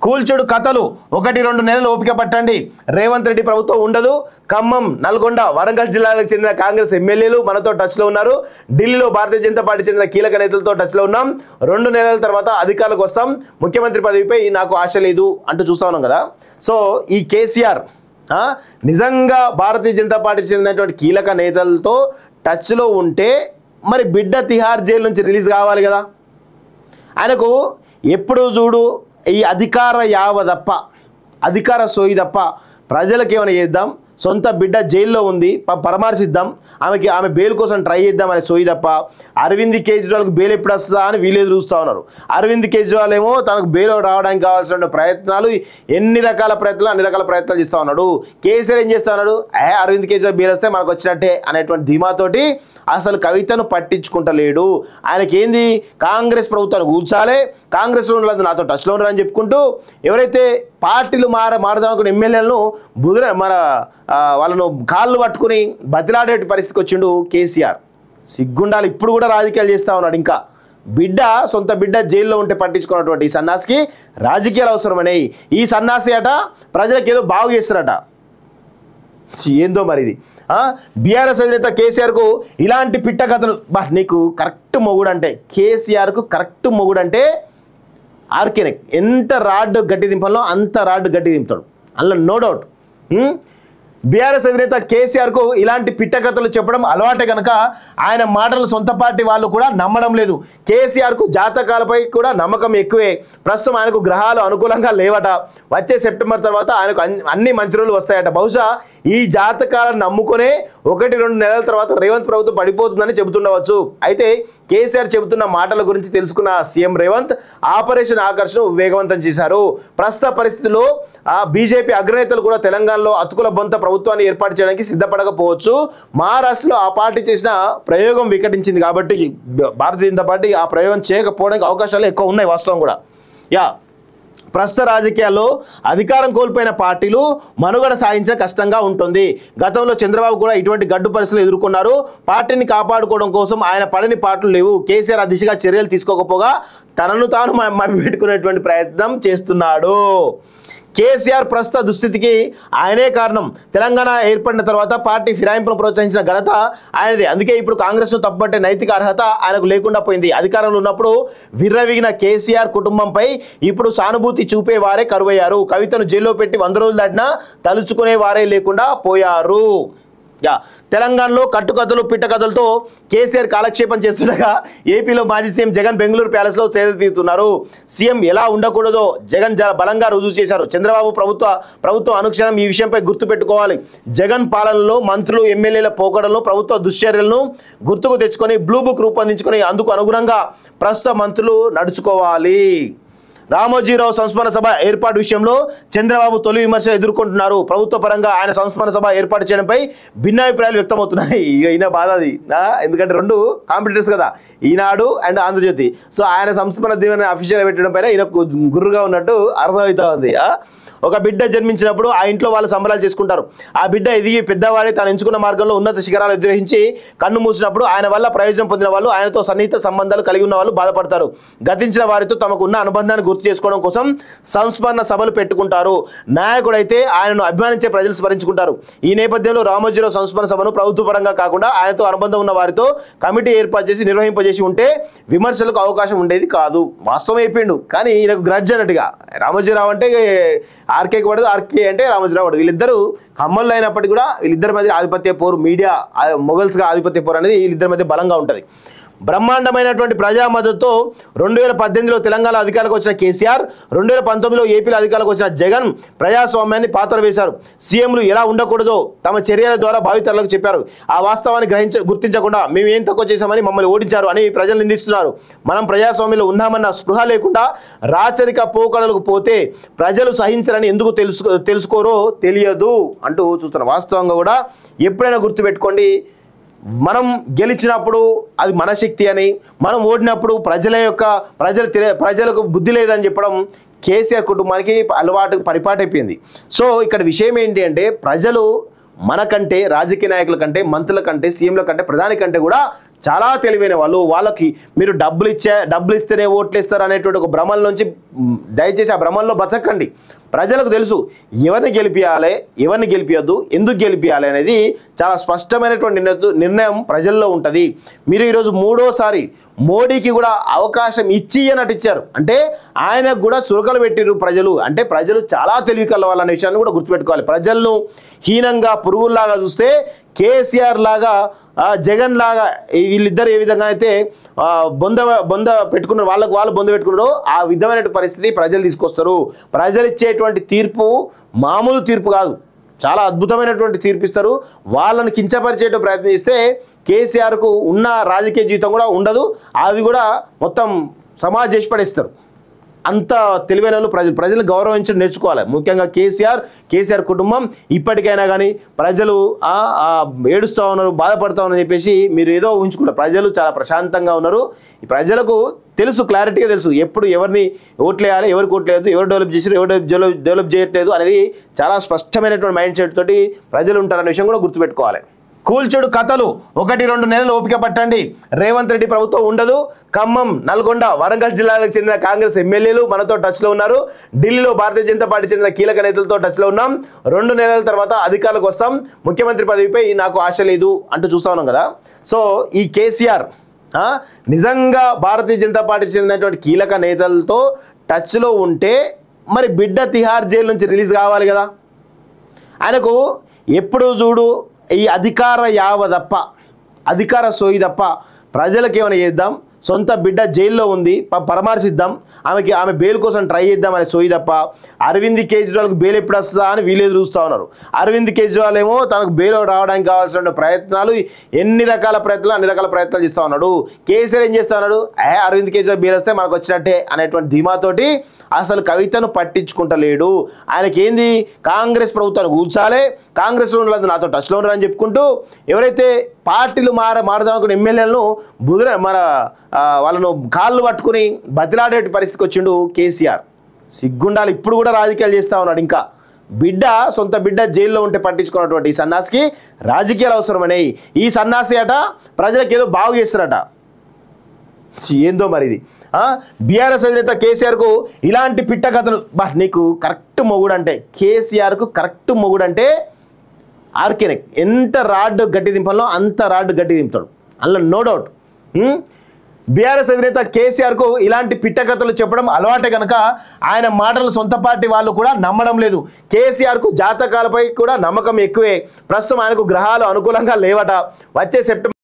కూల్చుడు కథలు 1-2 నెలలు ఓపిక పట్టండి. రేవంత్ రెడ్డి ప్రభుత్వం ఉండదు. ఖమ్మం, నల్గొండ, వరంగల్ జిల్లాలకు చెందిన కాంగ్రెస్ ఎమ్మెల్యేలు మనతో టచ్లో ఉన్నారు. ఢిల్లీలో భారతీయ జనతా పార్టీ చెందిన కీలక నేతలతో టచ్లో ఉన్నాం. 2 నెలల తర్వాత అధికారులకు వస్తాం. ముఖ్యమంత్రి పదవిపై నాకు ఆశ లేదు అంటూ చూస్తా ఉన్నాం కదా. సో ఈ కేసీఆర్ నిజంగా భారతీయ జనతా పార్టీ చెందినటువంటి కీలక నేతలతో టచ్లో ఉంటే మరి బిడ్డ తిహార్ జైలు నుంచి రిలీజ్ కావాలి కదా. ఆయనకు ఎప్పుడు చూడు ఈ అధికార యావ తప్ప, అధికార సోయి తప్ప ప్రజలకు ఏమైనా చేద్దాం, సొంత బిడ్డ జైల్లో ఉంది పరామర్శిద్దాం, ఆమె బెయిల్ కోసం ట్రై చేద్దాం అనే సోయి తప్ప అరవింద్ కేజ్రీవాల్కి బెయిల్ ఎప్పుడు వస్తుందా అని వీళ్ళు చూస్తూ ఉన్నారు. అరవింద్ కేజ్రీవాల్ ఏమో తనకు బెయిల్ రావడానికి కావాల్సిన ప్రయత్నాలు అన్ని రకాల ప్రయత్నాలు చేస్తూ ఉన్నాడు. కేసీఆర్ ఏం చేస్తూ ఉన్నాడు, అరవింద్ కేజ్రీవాల్ బెయిల్ వస్తే మనకు వచ్చినట్టే అనేటువంటి ధీమాతోటి అసలు కవితను పట్టించుకుంటలేడు. ఆయనకి ఏంది, కాంగ్రెస్ ప్రభుత్వాన్ని కూర్చాలి, కాంగ్రెస్లో ఉన్నది నాతో టచ్లో ఉన్నారని చెప్పుకుంటూ ఎవరైతే పార్టీలు మారదామనుకున్న ఎమ్మెల్యేలను వాళ్ళను కాళ్ళు పట్టుకుని బతిలాడే పరిస్థితికి వచ్చిండు కేసీఆర్. సిగ్గుండాలి. ఇప్పుడు కూడా రాజకీయాలు చేస్తూ ఉన్నాడు. ఇంకా సొంత బిడ్డ జైల్లో ఉంటే పట్టించుకున్నటువంటి ఈ సన్నాసికి రాజకీయాలు అవసరమనే. ఈ సన్నాసి అట ప్రజలకు ఏదో బాగు చేస్తారట. ఏందో మరి ఇది. బీఆర్ఎస్ అధినేత కేసీఆర్కు ఇలాంటి పిట్ట కథలు. నీకు కరెక్ట్ మొగుడు అంటే, కేసీఆర్కు కరెక్ట్ మొగుడు అంటే ఆర్కేనే. ఎంత రాడ్ గట్టి దింపాలో అంత రాడ్ గట్టి దింపుతాడు, అందులో నో డౌట్. బీఆర్ఎస్ అధినేత కేసీఆర్కు ఇలాంటి పిట్ట కథలు చెప్పడం అలవాటే కనుక ఆయన మాటలు సొంత పార్టీ వాళ్ళు కూడా నమ్మడం లేదు. కేసీఆర్కు జాతకాలపై కూడా నమ్మకం ఎక్కువే. ప్రస్తుతం ఆయనకు గ్రహాలు అనుకూలంగా లేవట. వచ్చే సెప్టెంబర్ తర్వాత ఆయనకు అన్ని మంచి రోజులు వస్తాయట. బహుశా ఈ జాతకాలను నమ్ముకునే 1-2 నెలల తర్వాత రేవంత్ ప్రభుత్వం పడిపోతుందని చెబుతుండవచ్చు. అయితే కేసీఆర్ చెబుతున్న మాటల గురించి తెలుసుకున్న సీఎం రేవంత్ ఆపరేషన్ ఆకర్షణ వేగవంతం చేశారు. ప్రస్తుత పరిస్థితుల్లో బీజేపీ అగ్రనేతలు కూడా తెలంగాణలో అతుకుల బొంత ప్రభుత్వాన్ని ఏర్పాటు చేయడానికి సిద్ధపడకపోవచ్చు. మహారాష్ట్రలో ఆ పార్టీ చేసిన ప్రయోగం వికటించింది కాబట్టి భారతీయ జనతా పార్టీ ఆ ప్రయోగం చేయకపోవడానికి అవకాశాలు ఎక్కువ ఉన్నాయి వాస్తవం కూడా. ప్రస్తుత రాజకీయాల్లో అధికారం కోల్పోయిన పార్టీలు మనుగడ సాగించడం కష్టంగా ఉంటుంది. గతంలో చంద్రబాబు కూడా ఇటువంటి గడ్డు పరిస్థితులు ఎదుర్కొన్నారు. పార్టీని కాపాడుకోవడం కోసం ఆయన పడని పార్టీలు లేవు. కేసీఆర్ ఆ దిశగా చర్యలు తీసుకోకపోగా తనను తాను మభ్యపెట్టుకునేటువంటి ప్రయత్నం చేస్తున్నాడు. కేసీఆర్ ప్రస్తుత దుస్థితికి ఆయనే కారణం. తెలంగాణ ఏర్పడిన తర్వాత పార్టీ ఫిరాయింపును ప్రోత్సహించిన ఘనత ఆయనదే. అందుకే ఇప్పుడు కాంగ్రెస్ను తప్పుపట్టే నైతిక అర్హత ఆయనకు లేకుండా పోయింది. అధికారంలో ఉన్నప్పుడు విర్రవీగిన కేసీఆర్ కుటుంబంపై ఇప్పుడు సానుభూతి చూపేవారే కరువయ్యారు. కవితను జైల్లో పెట్టి 100 రోజులు దాటినా తలుచుకునే వారే లేకుండా పోయారు. తెలంగాణలో కట్టుకథలు పిట్టకథలతో కేసీఆర్ కాలక్షేపం చేస్తుండగా ఏపీలో మాజీ సీఎం జగన్ బెంగళూరు ప్యాలెస్లో సేద తీరుతున్నారు. సీఎం ఎలా ఉండకూడదో జగన్ బలంగా రుజువు చేశారు. చంద్రబాబు ప్రభుత్వం అనుక్షణం ఈ విషయంపై గుర్తుపెట్టుకోవాలి. జగన్ పాలనలో మంత్రులు ఎమ్మెల్యేల పోకడలను ప్రభుత్వ దుశ్చర్యలను గుర్తుకు తెచ్చుకొని బ్లూ బుక్ రూపొందించుకొని అందుకు అనుగుణంగా ప్రస్తుత మంత్రులు నడుచుకోవాలి. రామోజీరావు సంస్మరణ సభ ఏర్పాటు విషయంలో చంద్రబాబు తొలి విమర్శ ఎదుర్కొంటున్నారు. ప్రభుత్వ పరంగా ఆయన సంస్మరణ సభ ఏర్పాటు చేయడంపై భిన్నాభిప్రాయాలు వ్యక్తమవుతున్నాయి. ఈయన బాధ అది, ఎందుకంటే 2 కాంపిటీటర్స్ కదా, ఈనాడు అండ్ ఆంధ్రజ్యోతి. సో ఆయన సంస్మరణ దీవెన అఫీషియల్గా పెట్టడం పైన ఈయన గుర్రుగా ఉన్నట్టు అర్థమవుతా ఉంది. ఒక బిడ్డ జన్మించినప్పుడు ఆ ఇంట్లో వాళ్ళు సంబరాలు చేసుకుంటారు. ఆ బిడ్డ ఎదిగి పెద్దవాడే తాను ఎంచుకున్న మార్గంలో ఉన్నత శిఖరాలు ఎదురించి కన్ను మూసినప్పుడు ఆయన వల్ల ప్రయోజనం పొందిన వాళ్ళు, ఆయనతో సన్నిహిత సంబంధాలు కలిగి ఉన్న వాళ్ళు బాధపడతారు. గతించిన వారితో తమకు ఉన్న అనుబంధాన్ని గుర్తు చేసుకోవడం కోసం సంస్మరణ సభలు పెట్టుకుంటారు. నాయకుడైతే ఆయనను అభిమానించే ప్రజలు స్మరించుకుంటారు. ఈ నేపథ్యంలో రామోజీరావు సంస్మరణ సభను ప్రభుత్వ పరంగా కాకుండా ఆయనతో అనుబంధం ఉన్న వారితో కమిటీ ఏర్పాటు చేసి నిర్వహింపజేసి ఉంటే విమర్శలకు అవకాశం ఉండేది కాదు. వాస్తవం అయిపోయిండు, కానీ ఈయనకు గ్రడ్జ్ అన్నట్టుగా. రామోజీరావు అంటే ఆర్కేకి పడదు, ఆర్కే అంటే రామోజీరావు పడదు. వీళ్ళిద్దరూ కమ్మల్లో అయినప్పటికీ కూడా వీళ్ళిద్దరి మధ్య ఆధిపత్య పోరు, మీడియా మొఘల్స్గా ఆధిపత్య పోరు అనేది వీళ్ళిద్దరి మధ్య బలంగా ఉంటుంది. బ్రహ్మాండమైనటువంటి ప్రజా మద్దతుతో 2018లో తెలంగాణ అధికారులకు వచ్చిన కేసీఆర్, 2019లో ఏపీలో అధికారులకు వచ్చిన జగన్ ప్రజాస్వామ్యాన్ని పాత్ర వేశారు. సీఎంలు ఎలా ఉండకూడదో తమ చర్యల ద్వారా భావితరులకు చెప్పారు. ఆ వాస్తవాన్ని గుర్తించకుండా మేము ఏం తక్కువ చేశామని మమ్మల్ని ఓడించారు అని ప్రజలు నిందిస్తున్నారు. మనం ప్రజాస్వామ్యంలో ఉన్నామన్న స్పృహ లేకుండా రాచరిక పోకడలకు పోతే ప్రజలు సహించరని ఎందుకు తెలుసుకోరో తెలియదు అంటూ చూస్తున్నారు. వాస్తవంగా కూడా ఎప్పుడైనా గుర్తుపెట్టుకోండి, మనం గెలిచినప్పుడు అది మన శక్తి అని, మనం ఓడినప్పుడు ప్రజలకు బుద్ధి లేదని చెప్పడం కేసీఆర్ కుటుంబానికి పరిపాటైపోయింది. సో ఇక్కడ విషయం ఏంటి అంటే, ప్రజలు మనకంటే, రాజకీయ నాయకుల కంటే, మంత్రుల కంటే, సీఎంల కంటే, ప్రధాని కంటే కూడా చాలా తెలివైన వాళ్ళు. వాళ్ళకి మీరు డబ్బులు ఇస్తేనే ఓట్లు ఇస్తారు అనేటువంటి ఒక భ్రమల నుంచి దయచేసి ఆ భ్రమల్లో బతకండి. ప్రజలకు తెలుసు ఎవరిని గెలిపియాలి, ఎవరిని గెలిపియొద్దు, ఎందుకు గెలిపియాలి అనేది చాలా స్పష్టమైనటువంటి నిర్ణయం ప్రజల్లో ఉంటుంది. మీరు ఈరోజు మూడోసారి మోడీకి కూడా అవకాశం ఇచ్చారు అంటే ఆయనకు కూడా చురకలు పెట్టిరు ప్రజలు. అంటే ప్రజలు చాలా తెలివి కల వాళ్ళనే విషయాన్ని కూడా గుర్తుపెట్టుకోవాలి. ప్రజలను హీనంగా పురుగుల్లాగా చూస్తే కేసీఆర్ లాగా జగన్ లాగా వీళ్ళిద్దరు ఏ విధంగా అయితే బొంద పెట్టుకున్నారు, వాళ్ళు బొంద పెట్టుకున్నారో ఆ విధమైన పరిస్థితి ప్రజలు తీసుకొస్తారు. ప్రజలు ఇచ్చేటువంటి తీర్పు మామూలు తీర్పు కాదు, చాలా అద్భుతమైనటువంటి తీర్పు ఇస్తారు. వాళ్ళని కించపరిచేట ప్రయత్నం చేస్తే కేసీఆర్కు ఉన్న రాజకీయ జీవితం కూడా ఉండదు, అది కూడా మొత్తం సమాజ్ చేసి పడేస్తారు. అంత తెలివైన వాళ్ళు ప్రజలు గౌరవించడం నేర్చుకోవాలి. ముఖ్యంగా కేసీఆర్ కుటుంబం ఇప్పటికైనా కానీ ప్రజలు ఏడుస్తూ ఉన్నారు, బాధపడుతూ ఉన్నారని చెప్పేసి మీరు ఏదో ఊహించుకుంటారు. ప్రజలు చాలా ప్రశాంతంగా ఉన్నారు. ఈ ప్రజలకు తెలుసు, క్లారిటీగా తెలుసు ఎప్పుడు ఎవరిని ఓట్లేయాలి, ఎవరికి ఓట్లేదు, ఎవరు డెవలప్ చేసారు, ఎవరు డెవలప్ చేయట్లేదు అనేది చాలా స్పష్టమైనటువంటి మైండ్ సెట్ తోటి ప్రజలు ఉంటారనే విషయం కూడా గుర్తుపెట్టుకోవాలి. కూల్చుడు కథలు 1-2 నెలలు ఓపిక పట్టండి. రేవంత్ రెడ్డి ప్రభుత్వం ఉండదు. ఖమ్మం, నల్గొండ, వరంగల్ జిల్లాలకు చెందిన కాంగ్రెస్ ఎమ్మెల్యేలు మనతో టచ్లో ఉన్నారు. ఢిల్లీలో భారతీయ జనతా పార్టీ చెందిన కీలక నేతలతో టచ్లో ఉన్నాం. 2 నెలల తర్వాత అధికారులకు వస్తాం, ముఖ్యమంత్రి పదవిపై నాకు ఆశ లేదు అంటూ చూస్తూ ఉన్నాం కదా. సో ఈ కేసీఆర్ నిజంగా భారతీయ జనతా పార్టీ చెందినటువంటి కీలక నేతలతో టచ్లో ఉంటే మరి బిడ్డ తిహార్ జైలు నుంచి రిలీజ్ కావాలి కదా. ఆయనకు ఎప్పుడు చూడు ఈ అధికార యావ తప్ప, అధికార సోయి తప్ప ప్రజలకు ఏమైనా చేద్దాం, సొంత బిడ్డ జైల్లో ఉంది పరామర్శిద్దాం, ఆమె బెయిల్ కోసం ట్రై చేద్దాం అనే సోయి తప్ప అరవింద్ కేజ్రీవాల్కి బెయిల్ ఎప్పుడు వస్తుందా అని వీళ్ళు చూస్తూ ఉన్నారు. అరవింద్ కేజ్రీవాల్ ఏమో తనకు బెయిల్ రావడానికి కావాల్సిన ప్రయత్నాలు అన్ని రకాల ప్రయత్నాలు చేస్తూ ఉన్నాడు. కేసీఆర్ ఏం చేస్తూ ఉన్నాడు, అరవింద్ కేజ్రీవాల్ బెయిల్ వస్తే మనకు వచ్చినట్టే అనేటువంటి ధీమాతోటి అసలు కవితను పట్టించుకుంటలేడు. ఆయనకి ఏంది, కాంగ్రెస్ ప్రభుత్వాన్ని కూర్చాలి, కాంగ్రెస్లో ఉండలేదు నాతో టచ్లో ఉండరు అని చెప్పుకుంటూ ఎవరైతే పార్టీలు మారదామనుకున్న ఎమ్మెల్యేలను వాళ్ళను కాళ్ళు పట్టుకుని బతిలాడే పరిస్థితికి వచ్చిండు కేసీఆర్. సిగ్గుండాలి, ఇప్పుడు కూడా రాజకీయాలు చేస్తూ ఉన్నాడు. ఇంకా సొంత బిడ్డ జైల్లో ఉంటే పట్టించుకున్నటువంటి ఈ సన్నాసికి రాజకీయాలు అవసరమనే ఈ సన్నాసి అట ప్రజలకు ఏదో బాగు చేస్తారట. ఏందో మరి ఇది. బీఆర్ఎస్ అధినేత కేసీఆర్కు ఇలాంటి పిట్ట కథలు. నీకు కరెక్ట్ మొగుడు అంటే కేసీఆర్కు కరెక్ట్ మొగుడు అంటే ఆర్కేనే. ఎంత రాడ్ గట్టి దింపాలో అంత రాడ్ గట్టి దింపుతాడు, అందులో నో డౌట్. బీఆర్ఎస్ అధినేత కేసీఆర్కు ఇలాంటి పిట్ట కథలు చెప్పడం అలవాటే కనుక ఆయన మాటలు సొంత పార్టీ వాళ్ళు కూడా నమ్మడం లేదు. కేసీఆర్కు జాతకాలపై కూడా నమ్మకం ఎక్కువే. ప్రస్తుతం ఆయనకు గ్రహాలు అనుకూలంగా లేవట. వచ్చే సెప్టెంబర్